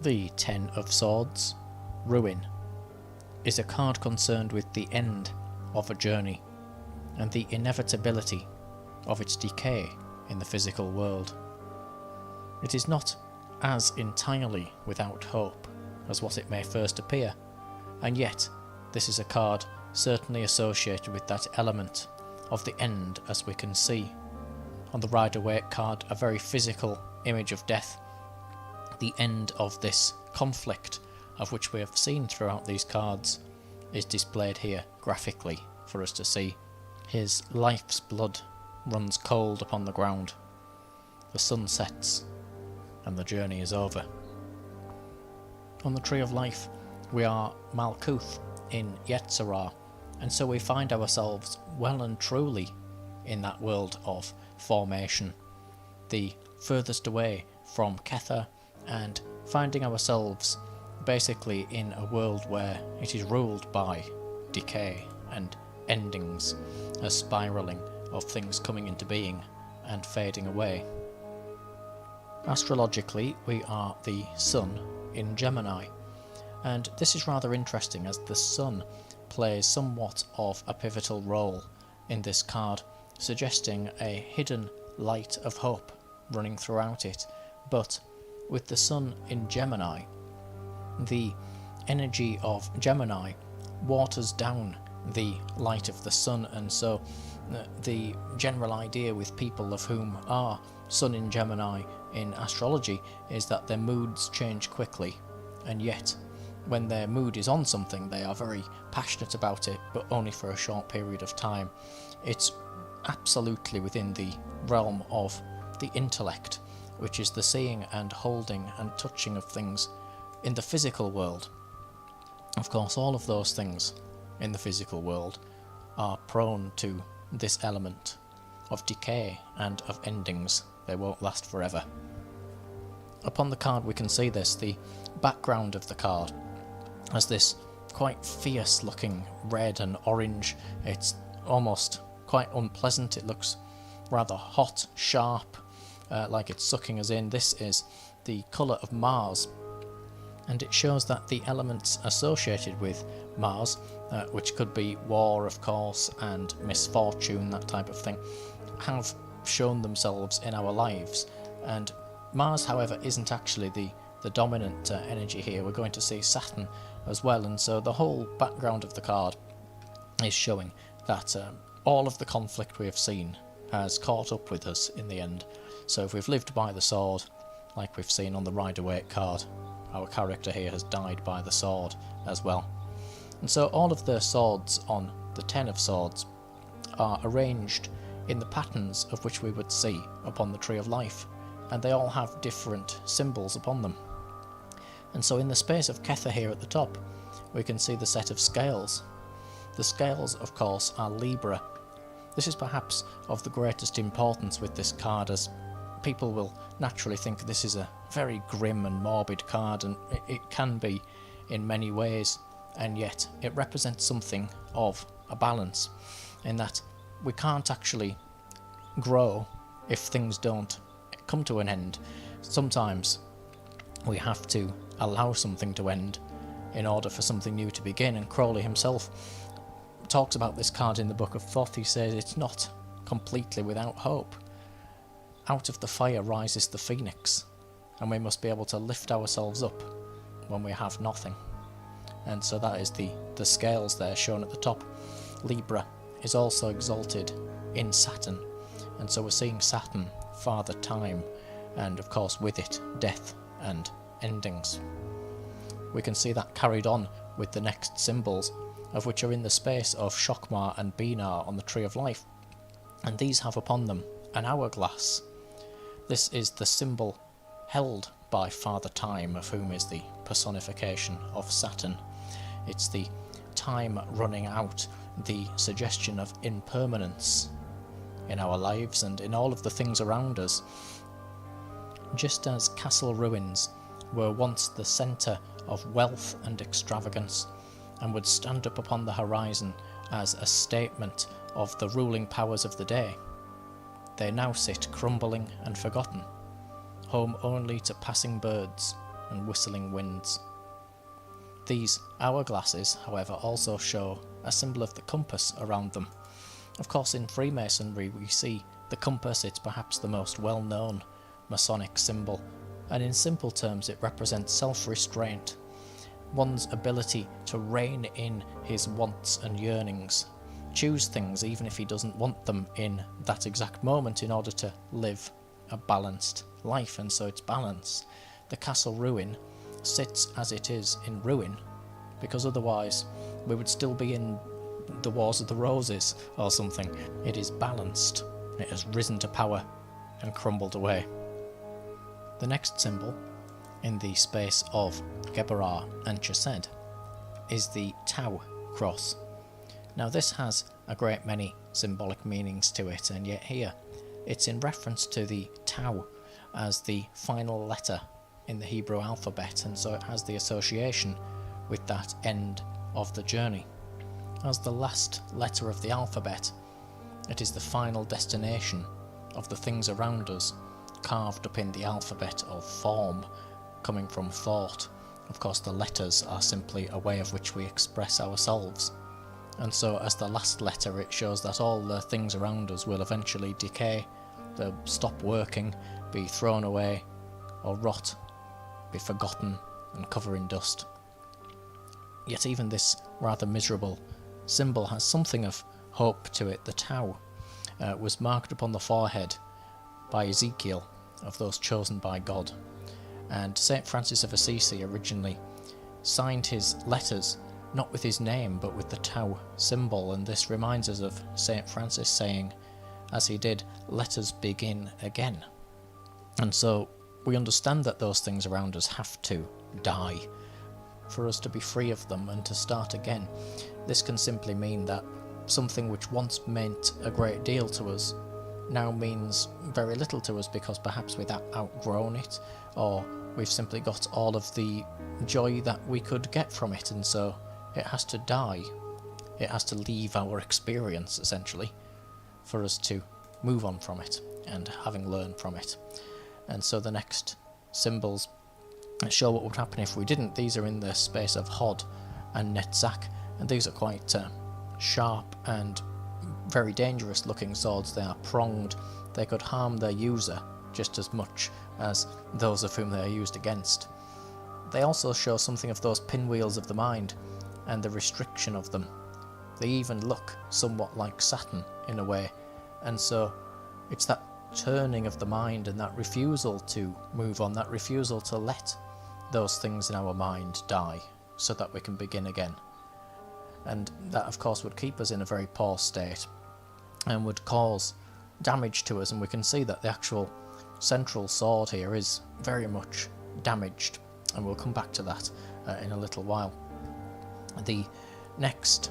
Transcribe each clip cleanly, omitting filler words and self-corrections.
The Ten of Swords, Ruin, is a card concerned with the end of a journey and the inevitability of its decay in the physical world. It is not as entirely without hope as what it may first appear, and yet this is a card certainly associated with that element of the end, as we can see on the Rider-Waite card, a very physical image of death, the end of this conflict of which we have seen throughout these cards is displayed here graphically for us to see. His life's blood runs cold upon the ground, the sun sets, and the journey is over. On the Tree of Life we are Malkuth in Yetzirah, and so we find ourselves well and truly in that world of formation, the furthest away from Kether, and finding ourselves basically in a world where it is ruled by decay and endings, a spiralling of things coming into being and fading away. Astrologically, we are the Sun in Gemini, and this is rather interesting as the Sun plays somewhat of a pivotal role in this card, suggesting a hidden light of hope running throughout it. But with the Sun in Gemini, the energy of Gemini waters down the light of the Sun, and so the general idea with people of whom are Sun in Gemini in astrology is that their moods change quickly, and yet when their mood is on something they are very passionate about it, but only for a short period of time. It's absolutely within the realm of the intellect, which is the seeing and holding and touching of things in the physical world. Of course, all of those things in the physical world are prone to this element of decay and of endings. They won't last forever. Upon the card we can see this, the background of the card has this quite fierce looking red and orange. It's almost quite unpleasant. It looks rather hot, sharp, like it's sucking us in. This is the colour of Mars, and it shows that the elements associated with Mars, which could be war of course and misfortune, that type of thing, have shown themselves in our lives. And Mars, however, isn't actually the dominant energy here. We're going to see Saturn as well, and so the whole background of the card is showing that all of the conflict we have seen has caught up with us in the end. So if we've lived by the sword, like we've seen on the Rider-Waite card, our character here has died by the sword as well. And so all of the swords on the Ten of Swords are arranged in the patterns of which we would see upon the Tree of Life, and they all have different symbols upon them. And so in the space of Kether here at the top, we can see the set of scales. The scales, of course, are Libra. This is perhaps of the greatest importance with this card, as people will naturally think this is a very grim and morbid card, and it can be in many ways, and yet it represents something of a balance, in that we can't actually grow if things don't come to an end. Sometimes we have to allow something to end in order for something new to begin, and Crowley himself talks about this card in the Book of Thoth. He says it's not completely without hope. Out of the fire rises the phoenix, and we must be able to lift ourselves up when we have nothing. And so that is the scales there shown at the top. Libra is also exalted in Saturn, and so we're seeing Saturn, Father Time, and of course with it death and endings. We can see that carried on with the next symbols, of which are in the space of Shokmar and Binar on the Tree of Life, and these have upon them an hourglass. This is the symbol held by Father Time, of whom is the personification of Saturn. It's the time running out, the suggestion of impermanence in our lives and in all of the things around us. Just as castle ruins were once the centre of wealth and extravagance, and would stand up upon the horizon as a statement of the ruling powers of the day, they now sit crumbling and forgotten, home only to passing birds and whistling winds. These hourglasses, however, also show a symbol of the compass around them. Of course, in Freemasonry we see the compass. It's perhaps the most well-known Masonic symbol, and in simple terms it represents self-restraint, one's ability to rein in his wants and yearnings, choose things even if he doesn't want them in that exact moment in order to live a balanced life. And so it's balance. The castle ruin sits as it is in ruin, because otherwise we would still be in the Wars of the Roses or something. It is balanced. It has risen to power and crumbled away. The next symbol in the space of Geberah and Chesed is the Tau cross. Now this has a great many symbolic meanings to it, and yet here it's in reference to the Tau as the final letter in the Hebrew alphabet, and so it has the association with that end of the journey. As the last letter of the alphabet, it is the final destination of the things around us, carved up in the alphabet of form, coming from thought. Of course, the letters are simply a way of which we express ourselves. And so as the last letter, it shows that all the things around us will eventually decay, they'll stop working, be thrown away, or rot, be forgotten and cover in dust. Yet even this rather miserable symbol has something of hope to it. The Tau was marked upon the forehead by Ezekiel of those chosen by God, and St. Francis of Assisi originally signed his letters not with his name but with the Tau symbol, and this reminds us of St. Francis saying, as he did, "Let us begin again." And so we understand that those things around us have to die for us to be free of them and to start again. This can simply mean that something which once meant a great deal to us now means very little to us, because perhaps we've outgrown it, or we've simply got all of the joy that we could get from it, and so it has to die. It has to leave our experience, essentially, for us to move on from it and having learned from it. And so the next symbols show what would happen if we didn't. These are in the space of Hod and Netzach, and these are quite sharp and very dangerous looking swords. They are pronged. They could harm their user just as much as those of whom they are used against. They also show something of those pinwheels of the mind and the restriction of them. They even look somewhat like Saturn in a way, and so it's that turning of the mind and that refusal to move on, that refusal to let those things in our mind die so that we can begin again. And that of course would keep us in a very poor state and would cause damage to us, and we can see that the actual central sword here is very much damaged, and we'll come back to that in a little while. The next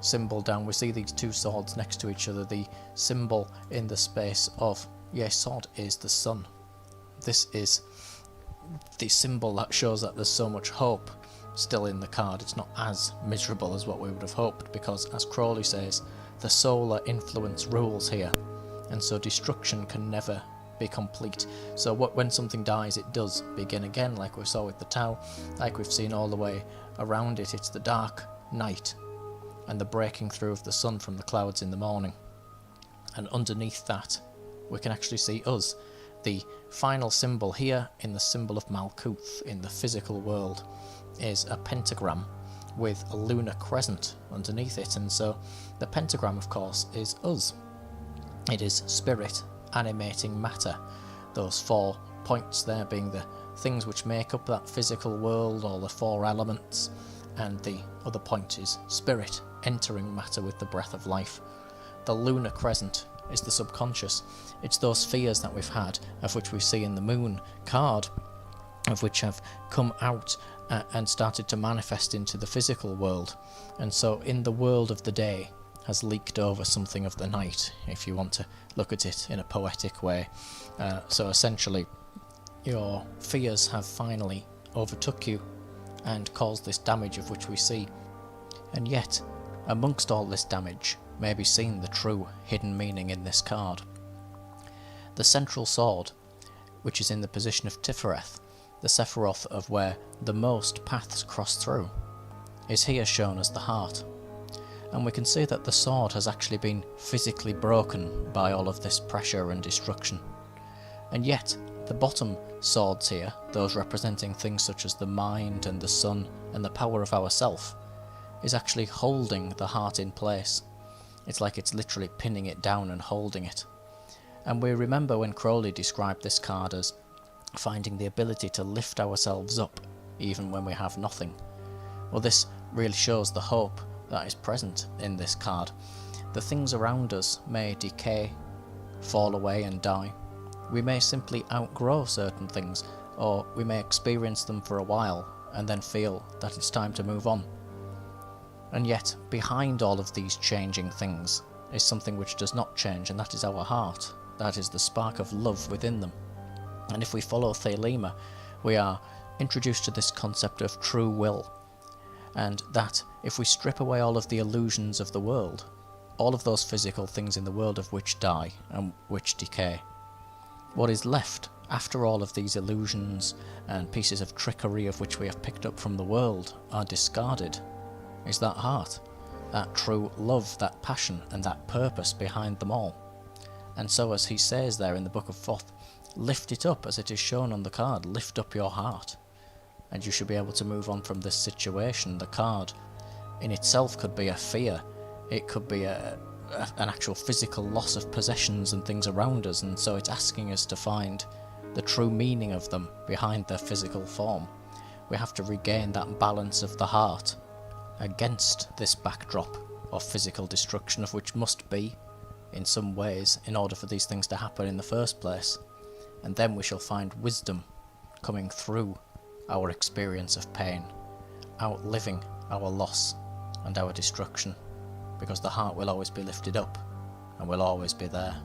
symbol down, we see these two swords next to each other. The symbol in the space of Yesod is the sun. This is the symbol that shows that there's so much hope still in the card. It's not as miserable as what we would have hoped, because as Crowley says, the solar influence rules here, and so destruction can never be complete. So when something dies, it does begin again, like we saw with the Tau, like we've seen all the way around it. It's the dark night and the breaking through of the sun from the clouds in the morning, and underneath that we can actually see us. The final symbol here in the symbol of Malkuth in the physical world is a pentagram with a lunar crescent underneath it, and so the pentagram of course is us. It is spirit animating matter, those 4 points there being the things which make up that physical world, or the 4 elements, and the other point is spirit entering matter with the breath of life. The lunar crescent is the subconscious. It's those fears that we've had, of which we see in the moon card, of which have come out and started to manifest into the physical world, and so in the world of the day has leaked over something of the night, if you want to look at it in a poetic way. So essentially your fears have finally overtook you and caused this damage of which we see, and yet amongst all this damage may be seen the true hidden meaning in this card. The central sword, which is in the position of Tifereth, the Sephiroth of where the most paths cross through, is here shown as the heart. And we can see that the sword has actually been physically broken by all of this pressure and destruction. And yet, the bottom swords here, those representing things such as the mind and the sun and the power of ourself, is actually holding the heart in place. It's like it's literally pinning it down and holding it. And we remember when Crowley described this card as finding the ability to lift ourselves up even when we have nothing. Well, this really shows the hope that is present in this card. The things around us may decay, fall away and die. We may simply outgrow certain things, or we may experience them for a while and then feel that it's time to move on. And yet, behind all of these changing things is something which does not change, and that is our heart. That is the spark of love within them. And if we follow Thelema, we are introduced to this concept of true will, and that if we strip away all of the illusions of the world, all of those physical things in the world of which die and which decay, what is left after all of these illusions and pieces of trickery of which we have picked up from the world are discarded is that heart, that true love, that passion and that purpose behind them all. And so, as he says there in the Book of Thoth, lift it up as it is shown on the card, lift up your heart, and you should be able to move on from this situation. The card in itself could be a fear, it could be an actual physical loss of possessions and things around us, and so it's asking us to find the true meaning of them behind their physical form. We have to regain that balance of the heart against this backdrop of physical destruction, of which must be in some ways in order for these things to happen in the first place. And then we shall find wisdom coming through our experience of pain, outliving our loss and our destruction, because the heart will always be lifted up and will always be there.